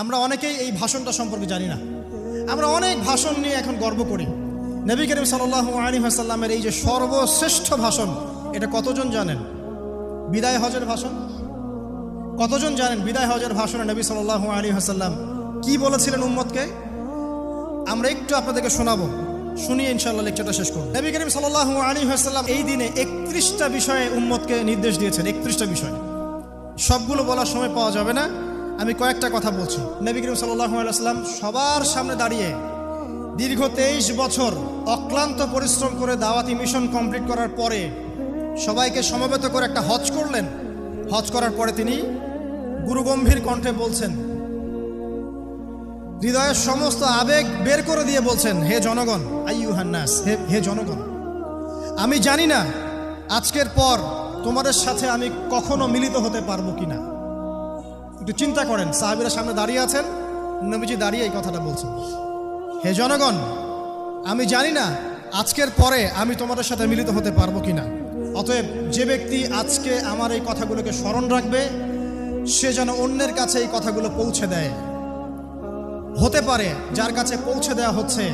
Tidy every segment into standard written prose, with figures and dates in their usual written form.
আমরা অনেকেই এই ভাষণটা সম্পর্কে জানি না। আমরা অনেক ভাষণ নিয়ে এখন গর্ব করি। নবী করিম সাল্লাল্লাহু আলাইহি ওয়াসাল্লামের এই যে সর্বশ্রেষ্ঠ ভাষণ, এটা কতজন জানেন? বিদায় হজের ভাষণ। কতজন জানেন বিদায় হজের ভাষণে নবী সাল্লাল্লাহু আলাইহি ওয়াসাল্লাম কি বলেছিলেন উম্মতকে? আমরা একটু আপনাদেরকে শোনাবো, শুনিয়ে ইনশাআল্লাহ লেকচারটা শেষ করব। নবী করিম সাল্লাল্লাহু আলাইহি ওয়াসাল্লাম এই দিনে 31টা বিষয়ে উম্মতকে নির্দেশ দিয়েছেন। 31টা বিষয়, সবগুলো বলার সময় পাওয়া যাবে না, আমি কয়েকটা কথা বলছি। নবী করিম সাল্লাল্লাহু আলাইহি ওয়াসাল্লাম সবার সামনে দাঁড়িয়ে দীর্ঘ 23 বছর অক্লান্ত পরিশ্রম করে দাওয়াতি মিশন কমপ্লিট করার পরে সবাইকে সমবেত করে একটা হজ করলেন। হজ করার পরে তিনি গুরুগম্ভীর কণ্ঠে বলছেন, হৃদয়ের সমস্ত আবেগ বের করে দিয়ে বলছেন, হে জনগণ, আইয়ুহান নাস, হে জনগণ, আমি জানি না আজকের পর তোমাদের সাথে আমি কখনো মিলিত হতে পারবো কিনা। একটু চিন্তা করেন, সাহাবীরা সামনে দাঁড়িয়ে আছেন, নবীজি দাঁড়িয়ে এই কথাটা বলছেন, হে জনগণ, আমি জানি না আজকের পরে আমি তোমাদের সাথে মিলিত হতে পারবো কিনা। অতএব যে ব্যক্তি আজকে আমার এই কথাগুলোকে স্মরণ রাখবে, সে যেন অন্যের কাছে এই কথাগুলো পৌঁছে দেয়। হতে পারে যার কাছে পৌঁছে দেওয়া হচ্ছে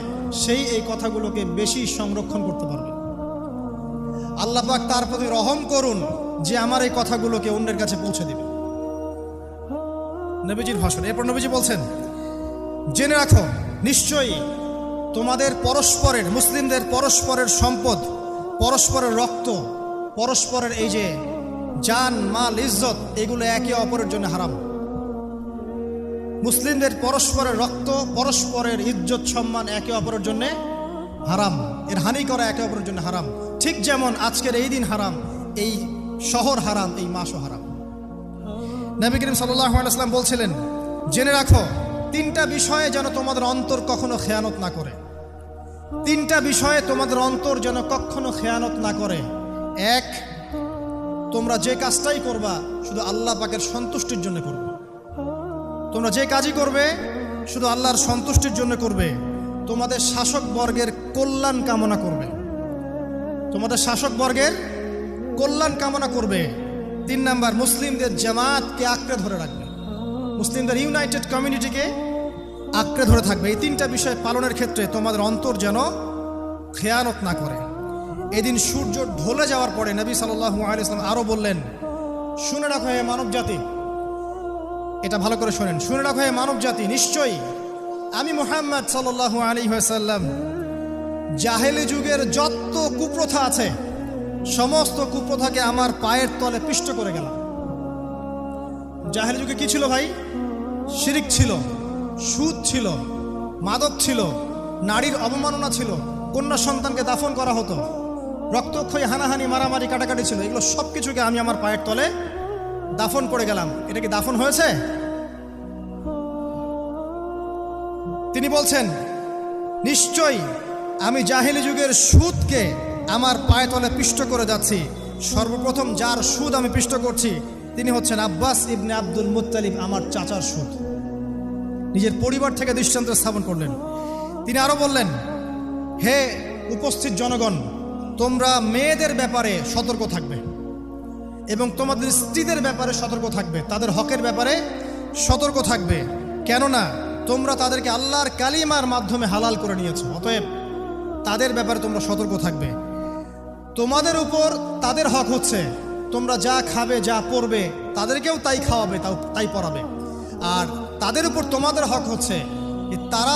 সেই এই কথাগুলোকে বেশি সংরক্ষণ করতে পারবে। আল্লাহ পাক তার প্রতি রহম করুন যে আমার এই কথাগুলোকে অন্যের কাছে পৌঁছে দিবে। নবীজির ভাষণ। এরপর নবীজি বলছেন, জেনে রাখো, নিশ্চয়ই তোমাদের পরস্পরের, মুসলিমদের পরস্পরের সম্পদ, পরস্পরের রক্ত, পরস্পরের এই যে জান, মাল, ইজ্জত, এগুলো একে অপরের জন্য হারাম। মুসলিমদের পরস্পরের রক্ত, পরস্পরের ইজ্জত, সম্মান একে অপরের জন্য হারাম। এর হানি করা একে অপরের জন্য হারাম। ঠিক যেমন আজকের এই দিন হারাম, এই শহর হারাম, এই মাসও হারাম। নবী করিম সাল্লাল্লাহু আলাইহি ওয়াসাল্লাম বলছিলেন, জেনে রাখো, 3টা বিষয়ে যেন তোমাদের অন্তর কখনো খেয়ানত না করে। 3টা বিষয়ে তোমাদের অন্তর যেন কখনো খেয়ানত না করে। 1, তোমরা যে কাজটাই করবা শুধু আল্লাহ পাকের সন্তুষ্টির জন্য করবে। তোমরা যে কাজই করবে শুধু আল্লাহর সন্তুষ্টির জন্য করবে। তোমাদের শাসক বর্গের কল্যাণ কামনা করবে। তোমাদের শাসক বর্গের কল্যাণ কামনা করবে। 3 নাম্বার, মুসলিমদের জামাতকে আঁকড়ে ধরে রাখবে। মুসলিমদের ইউনাইটেড কমিউনিটিকে আঁকড়ে ধরে থাকবে। এই 3টা বিষয় পালনের ক্ষেত্রে তোমাদের অন্তর যেন খেয়ানত না করে। এদিন সূর্য ঢলে যাওয়ার পরে নবী সাল্লাল্লাহু আলাইহি ওয়াসাল্লাম আরো বললেন, শুনে রাখো হে মানব জাতি, এটা ভালো করে শোনেন, শুনে রাখো হে মানব জাতি, নিশ্চয়ই আমি মুহাম্মদ সাল্লাল্লাহু আলাইহি ওয়াসাল্লাম জাহেলি যুগের যত কুপ্রথা আছে সমস্ত কুপ্রথাকে আমার পায়ের তলে পিষ্ট করে গেলাম। জাহেলি যুগে কি ছিল ভাই? শিরিক ছিল, সুদ ছিল, মাদক ছিল, নারীর অবমাননা ছিল, কন্যা সন্তানকে দাফন করা হতো, রক্তক্ষয়ী, হানাহানি, মারামারি, কাটাকাটি ছিল। এগুলো সব কিছুকে আমি আমার পায়ের তলে দাফন করে গেলাম। এটা কি দাফন হয়েছে? তিনি বলছেন, নিশ্চয়ই আমি জাহেলি যুগের সুদকে আমার পায়ে তলে পিষ্ট করে যাচ্ছি। সর্বপ্রথম যার সুদ আমি পিষ্ট করছি তিনি হচ্ছেন আব্বাস ইবনে আব্দুল মুত্তালিব, আমার চাচার সুদ। নিজের পরিবার থেকে দৃষ্টান্ত স্থাপন করলেন। তিনি আরো বললেন, হে উপস্থিত জনগণ, তোমরা মেয়েদের ব্যাপারে সতর্ক থাকবে এবং তোমাদের স্ত্রীদের ব্যাপারে সতর্ক থাকবে, তাদের হকের ব্যাপারে সতর্ক থাকবে, কেননা তোমরা তাদেরকে আল্লাহর কালিমার মাধ্যমে হালাল করে নিয়েছো। অতএব তাদের ব্যাপারে তোমরা সতর্ক থাকবে। তোমাদের উপর তাদের হক হচ্ছে তোমরা যা খাবে, যা পরবে, তাদেরকেও তাই খাওয়াবে, তাই পরাবে। আর তাদের উপর তোমাদের হক হচ্ছে তারা